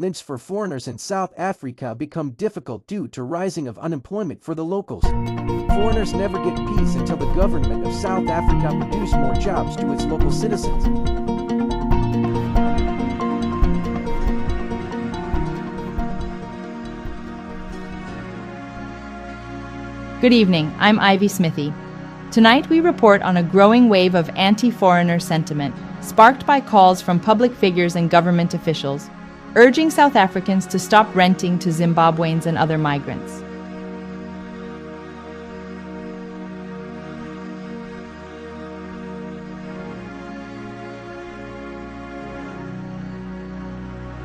links for foreigners in South Africa become difficult due to rising of unemployment for the locals. Foreigners never get peace until the government of South Africa produce more jobs to its local citizens. Good evening, I'm Ivy Smithy. Tonight we report on a growing wave of anti-foreigner sentiment, sparked by calls from public figures and government officials, urging South Africans to stop renting to Zimbabweans and other migrants.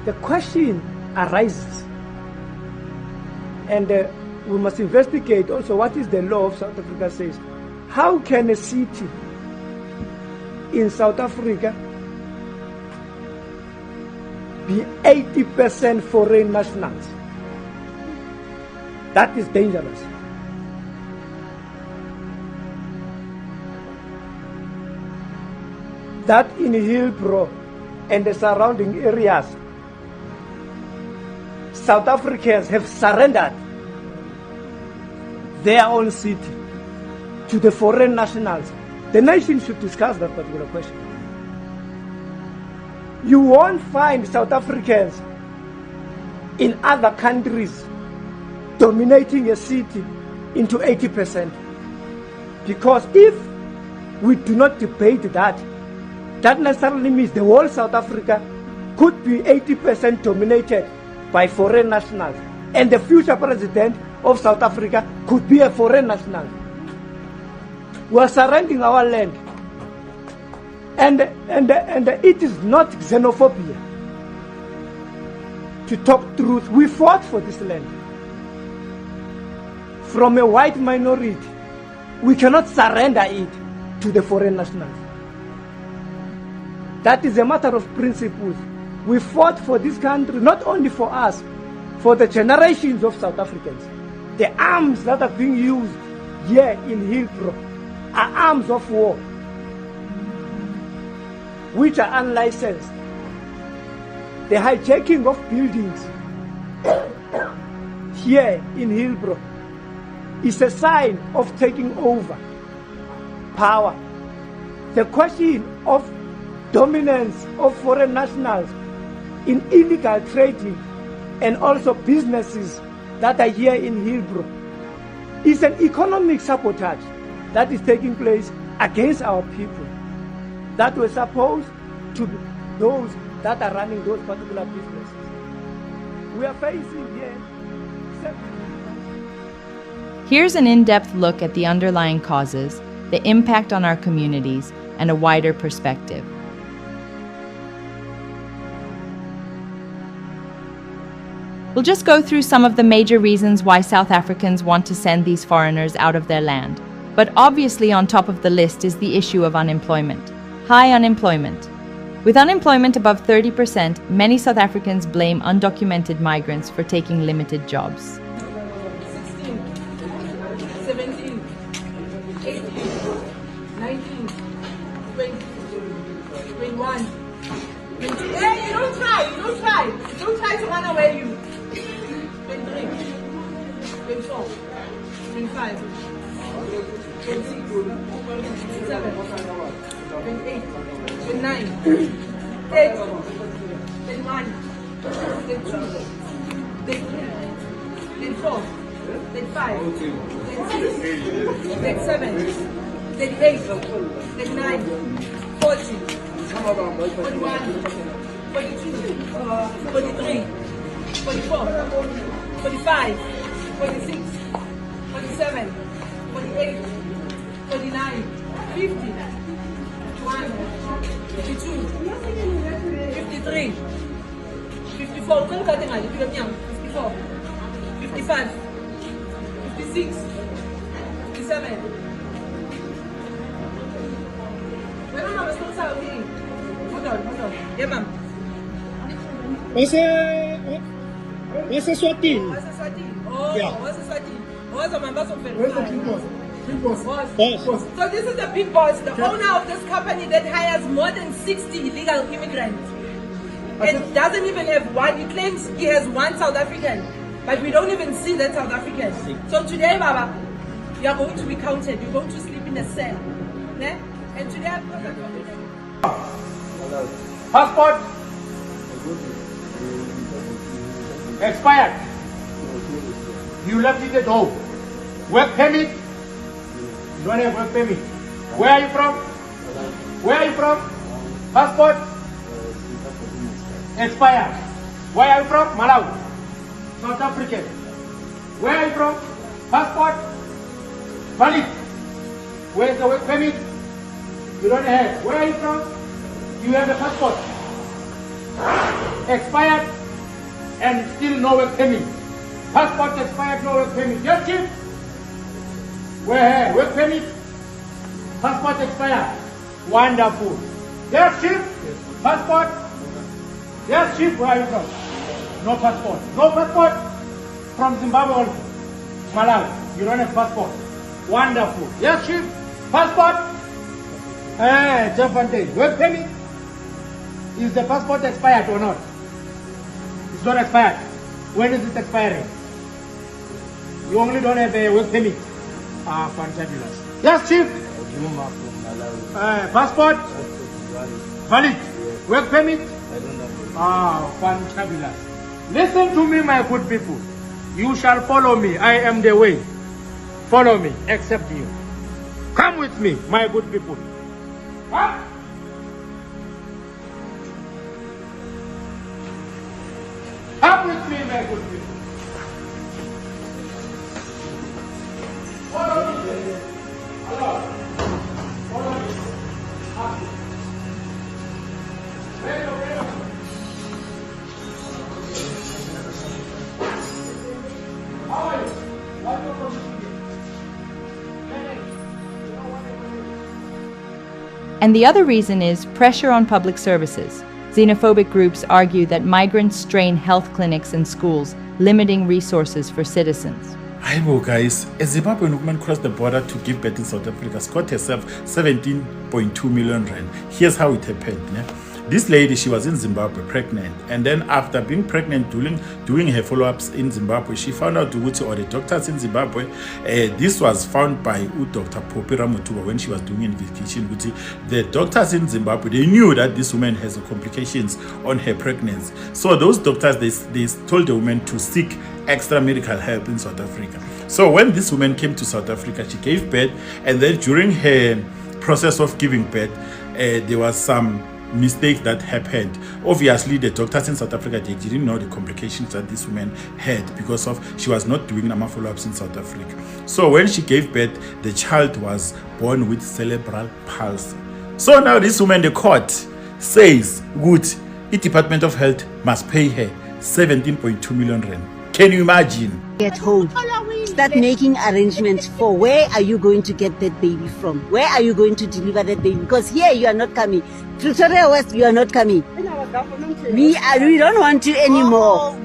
The question arises, and we must investigate also what is the law of South Africa says. How can a city in South Africa be 80% foreign nationals? That is dangerous. That in Hillbrow and the surrounding areas, South Africans have surrendered their own city to the foreign nationals. The nation should discuss that particular question. You won't find South Africans in other countries dominating a city into 80%. Because if we do not debate that, that necessarily means the whole South Africa could be 80% dominated by foreign nationals. And the future president of South Africa could be a foreign national. We are surrendering our land. And it is not xenophobia. To talk truth, we fought for this land. From a white minority, we cannot surrender it to the foreign nationals. That is a matter of principles. We fought for this country, not only for us, for the generations of South Africans. The arms that are being used here in Hillbrow are arms of war, which are unlicensed. The hijacking of buildings here in Hillbrow is a sign of taking over power. The question of dominance of foreign nationals in illegal trading and also businesses that are here in Hillbrow is an economic sabotage that is taking place against our people that were supposed to be those that are running those particular businesses. We are facing here. Here's an in-depth look at the underlying causes, the impact on our communities, and a wider perspective. We'll just go through some of the major reasons why South Africans want to send these foreigners out of their land. But obviously on top of the list is the issue of unemployment. High unemployment. With unemployment above 30%, many South Africans blame undocumented migrants for taking limited jobs. 16, 17, 18, 19, 20, 21, 22. Hey, you don't try to run away, you. 23, 24, 25, 26, 27, 28, 29, 30, 31, 32, 33, 34, 35, 36, 37, 38, 39, 40, 41, 42, 43, 44, 45, 46, 47, 48, 49, 50, 51, 52, 53, 54, 54, 55, 56, 57. Wait, ma'am, we're still talking. Hold on. Yeah, ma'am. What's Eswatini? Oh, Yeah. what's Eswatini? What's the members of the Where's the big boss? Big boss. Boss. So this is the big boss, the owner of this company that hires more than 60 illegal immigrants. It doesn't even have one. He claims he has one South African, but we don't even see that South African. So today, Baba, you are going to be counted. You're going to sleep in a cell. Ne? And today, I'm going to Passport expired. You left it at home. Work permit? You don't have work permit. Where are you from? Where are you from? Passport expired. Where are you from? Malawi. South African. Where are you from? Passport valid. Where's the work permit? You don't have. Where are you from? You have a passport expired and still no work permit. Passport expired, no work permit. Yes, Chief? Where? Work permit? Passport expired. Wonderful. Yes, Chief? Passport? Yes, Chief, where are you from? No passport. No passport? From Zimbabwe also. Malawi. You don't have passport. Wonderful. Yes, Chief? Passport? Jeff Fontaine. Work permit? Is the passport expired or not? It's not expired. When is it expiring? You only don't have a work permit. Fantabulous. Yes, Chief? Passport? Valid. Work permit? Fantabulous. Listen to me, my good people. You shall follow me. I am the way. Follow me, except you. Come with me, my good people. Come. Come with me, my good people. Follow me. Follow me. How are you? What's your position? And the other reason is pressure on public services. Xenophobic groups argue that migrants strain health clinics and schools, limiting resources for citizens. Aibo guys, a Zimbabwean woman crossed the border to give birth in South Africa, scored herself 17.2 million rand. Here's how it happened. Yeah? This lady, she was in Zimbabwe pregnant, and then after being pregnant, doing her follow-ups in Zimbabwe, she found out or the doctors in Zimbabwe, this was found by Dr. Popira Mutuba when she was doing an investigation. The doctors in Zimbabwe, they knew that this woman has complications on her pregnancy. So those doctors, they told the woman to seek extra medical help in South Africa. So when this woman came to South Africa, she gave birth, and then during her process of giving birth, there was some mistake that happened. Obviously, the doctors in South Africa, they didn't know the complications that this woman had because of she was not doing normal follow-ups in South Africa. So when she gave birth, the child was born with cerebral palsy. So now this woman, the court says, good, the Department of Health must pay her 17.2 million rand. Can you imagine? At home, start making arrangements for where are you going to get that baby from? Where are you going to deliver that baby? Because here you are not coming. Pretoria West, you are not coming. We don't want you anymore.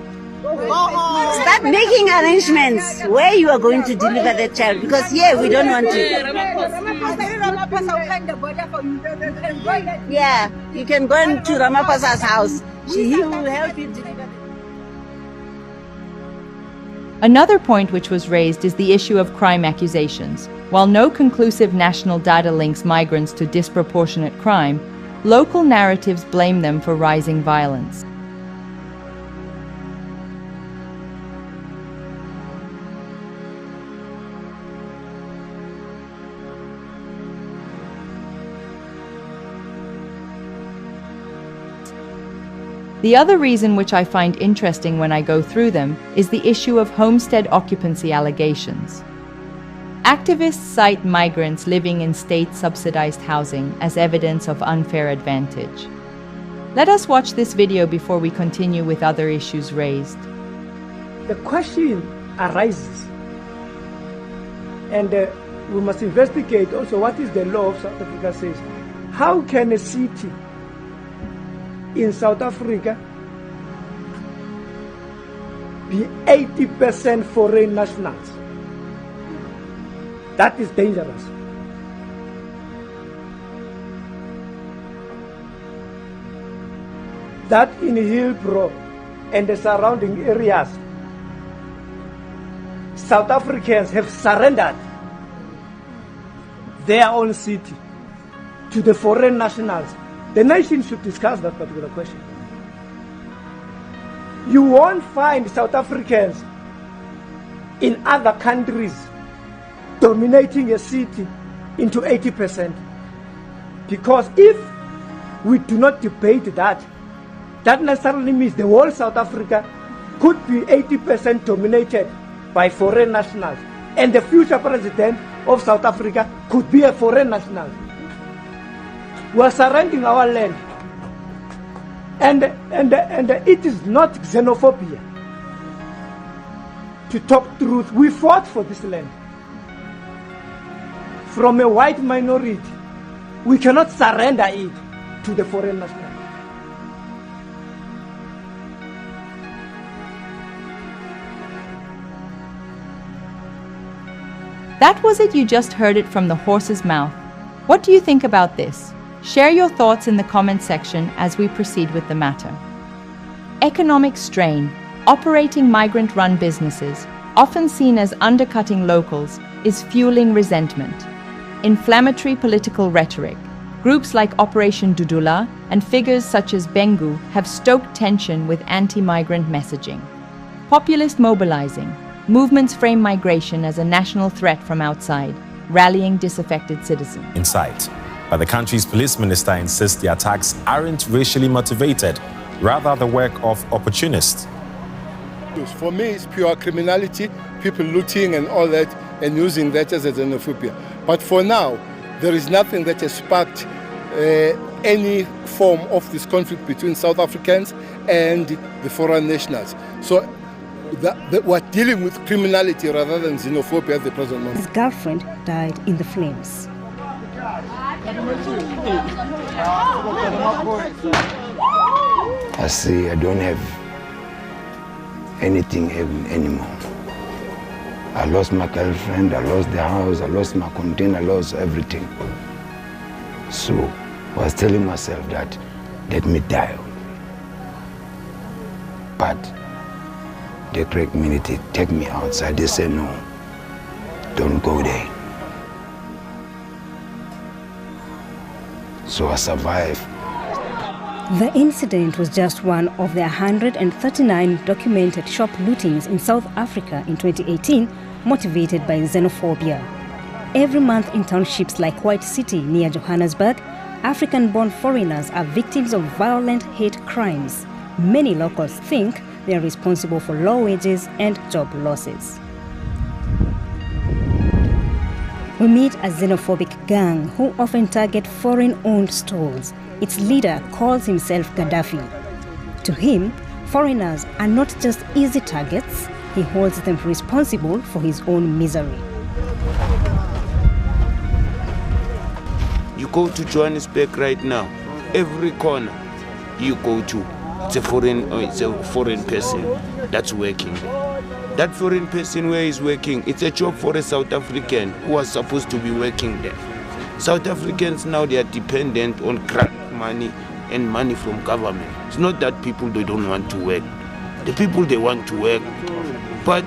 Start making arrangements where you are going to deliver that child. Because here we don't want you. Yeah, you can go to Ramaphosa's house. He will help you deliver. Another point which was raised is the issue of crime accusations. While no conclusive national data links migrants to disproportionate crime, local narratives blame them for rising violence. The other reason which I find interesting when I go through them is the issue of homestead occupancy allegations. Activists cite migrants living in state-subsidized housing as evidence of unfair advantage. Let us watch this video before we continue with other issues raised. The question arises, and we must investigate also what is the law of South Africa says. How can a city in South Africa be 80% foreign nationals? That is dangerous. that in Hillbrow and the surrounding areas, South Africans have surrendered their own city to the foreign nationals. The nation should discuss that particular question. You won't find South Africans in other countries dominating a city into 80%. Because if we do not debate that, that necessarily means the whole South Africa could be 80% dominated by foreign nationals. And the future president of South Africa could be a foreign national. We are surrendering our land. And it is not xenophobia. To talk truth, we fought for this land. From a white minority, we cannot surrender it to the foreign national. That was it, you just heard it from the horse's mouth. What do you think about this? Share your thoughts in the comment section as we proceed with the matter. Economic strain, operating migrant-run businesses, often seen as undercutting locals, is fueling resentment. Inflammatory political rhetoric, groups like Operation Dudula and figures such as Bengu have stoked tension with anti-migrant messaging. Populist mobilizing, movements frame migration as a national threat from outside, rallying disaffected citizens. Inside. But the country's police minister insists the attacks aren't racially motivated, rather the work of opportunists. For me, it's pure criminality, people looting and all that, and using that as a xenophobia. But for now, there is nothing that has sparked any form of this conflict between South Africans and the foreign nationals. So we're dealing with criminality rather than xenophobia at the present moment. His girlfriend died in the flames. I say I don't have anything anymore. I lost my girlfriend, I lost the house, I lost my container, I lost everything. So I was telling myself that let me die. But the Greek community take me outside. They say no, don't go there. So I survived. The incident was just one of the 139 documented shop lootings in South Africa in 2018, motivated by xenophobia. Every month in townships like White City near Johannesburg, African-born foreigners are victims of violent hate crimes. Many locals think they are responsible for low wages and job losses. We meet a xenophobic gang who often target foreign-owned stores. Its leader calls himself Gaddafi. To him, foreigners are not just easy targets, he holds them responsible for his own misery. You go to Johannesburg right now, every corner you go to, it's a foreign person that's working. That foreign person where he's working, it's a job for a South African who was supposed to be working there. South Africans now, they are dependent on grant money and money from government. It's not that people, they don't want to work. The people, they want to work, but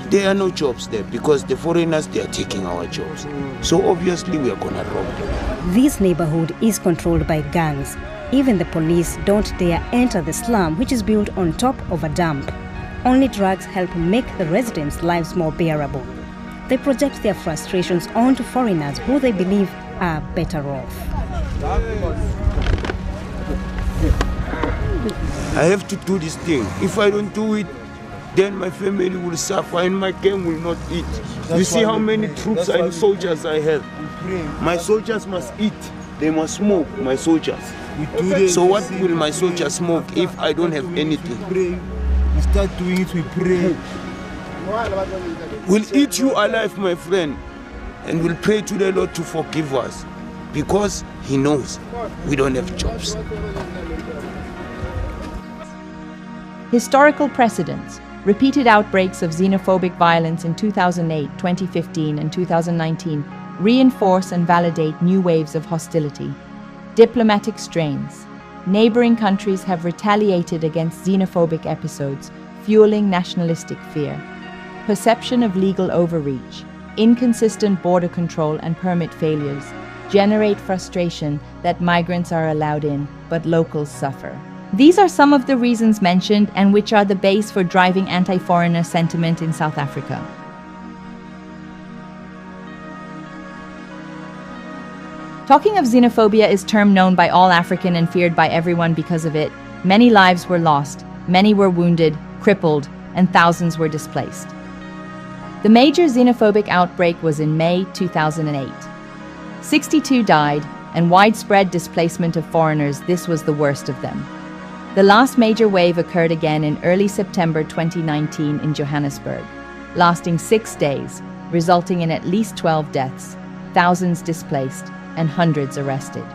there are no jobs there because the foreigners, they are taking our jobs. So obviously we are gonna rob them. This neighborhood is controlled by gangs. Even the police don't dare enter the slum, which is built on top of a dump. Only drugs help make the residents' lives more bearable. They project their frustrations onto foreigners who they believe are better off. I have to do this thing. If I don't do it, then my family will suffer and my gang will not eat. You see how many troops and soldiers I have. My soldiers must eat. They must smoke, my soldiers. So what will my soldiers smoke if I don't have anything? We start doing it, we pray. We'll eat you alive, my friend, and we'll pray to the Lord to forgive us because He knows we don't have jobs. Historical precedents, repeated outbreaks of xenophobic violence in 2008, 2015, and 2019 reinforce and validate new waves of hostility. Diplomatic strains. neighboring countries have retaliated against xenophobic episodes, fueling nationalistic fear. Perception of legal overreach, inconsistent border control and permit failures generate frustration that migrants are allowed in, but locals suffer. These are some of the reasons mentioned and which are the base for driving anti-foreigner sentiment in South Africa. Talking of xenophobia is a term known by all African and feared by everyone because of it. Many lives were lost, many were wounded, crippled, and thousands were displaced. The major xenophobic outbreak was in May 2008. 62 died, and widespread displacement of foreigners, this was the worst of them. The last major wave occurred again in early September 2019 in Johannesburg, lasting 6 days, resulting in at least 12 deaths, thousands displaced, and hundreds arrested.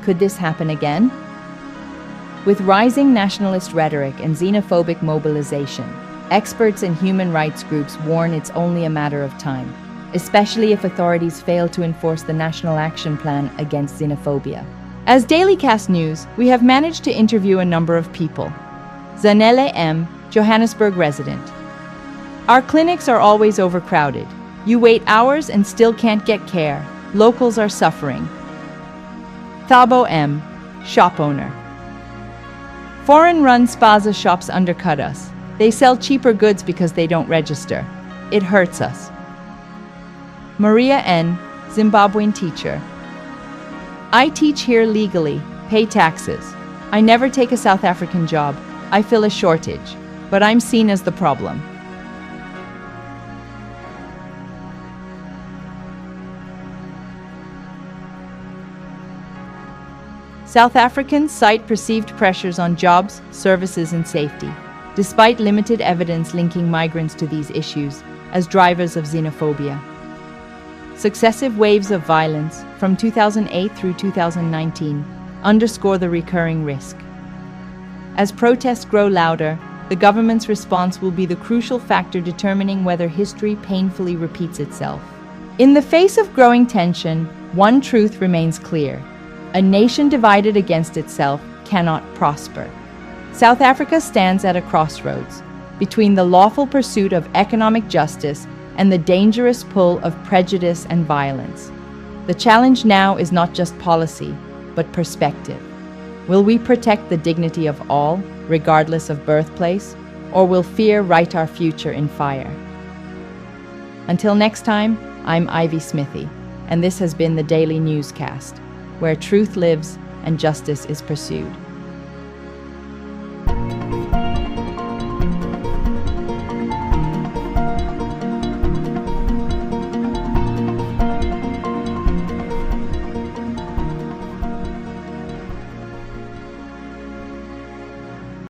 Could this happen again? With rising nationalist rhetoric and xenophobic mobilization, experts and human rights groups warn it's only a matter of time, especially if authorities fail to enforce the National Action Plan against xenophobia. As Dailycast News, we have managed to interview a number of people. Zanele M., Johannesburg resident. Our clinics are always overcrowded. You wait hours and still can't get care. Locals are suffering. Thabo M., shop owner. Foreign-run spaza shops undercut us. They sell cheaper goods because they don't register. It hurts us. Maria N., Zimbabwean teacher. I teach here legally, pay taxes. I never take a South African job. I fill a shortage, but I'm seen as the problem. South Africans cite perceived pressures on jobs, services, and safety, despite limited evidence linking migrants to these issues as drivers of xenophobia. Successive waves of violence, from 2008 through 2019, underscore the recurring risk. As protests grow louder, the government's response will be the crucial factor determining whether history painfully repeats itself. In the face of growing tension, one truth remains clear. A nation divided against itself cannot prosper. South Africa stands at a crossroads between the lawful pursuit of economic justice and the dangerous pull of prejudice and violence. The challenge now is not just policy, but perspective. Will we protect the dignity of all, regardless of birthplace, or will fear write our future in fire? Until next time, I'm Ivy Smithy, and this has been the Daily Newscast, where truth lives and justice is pursued.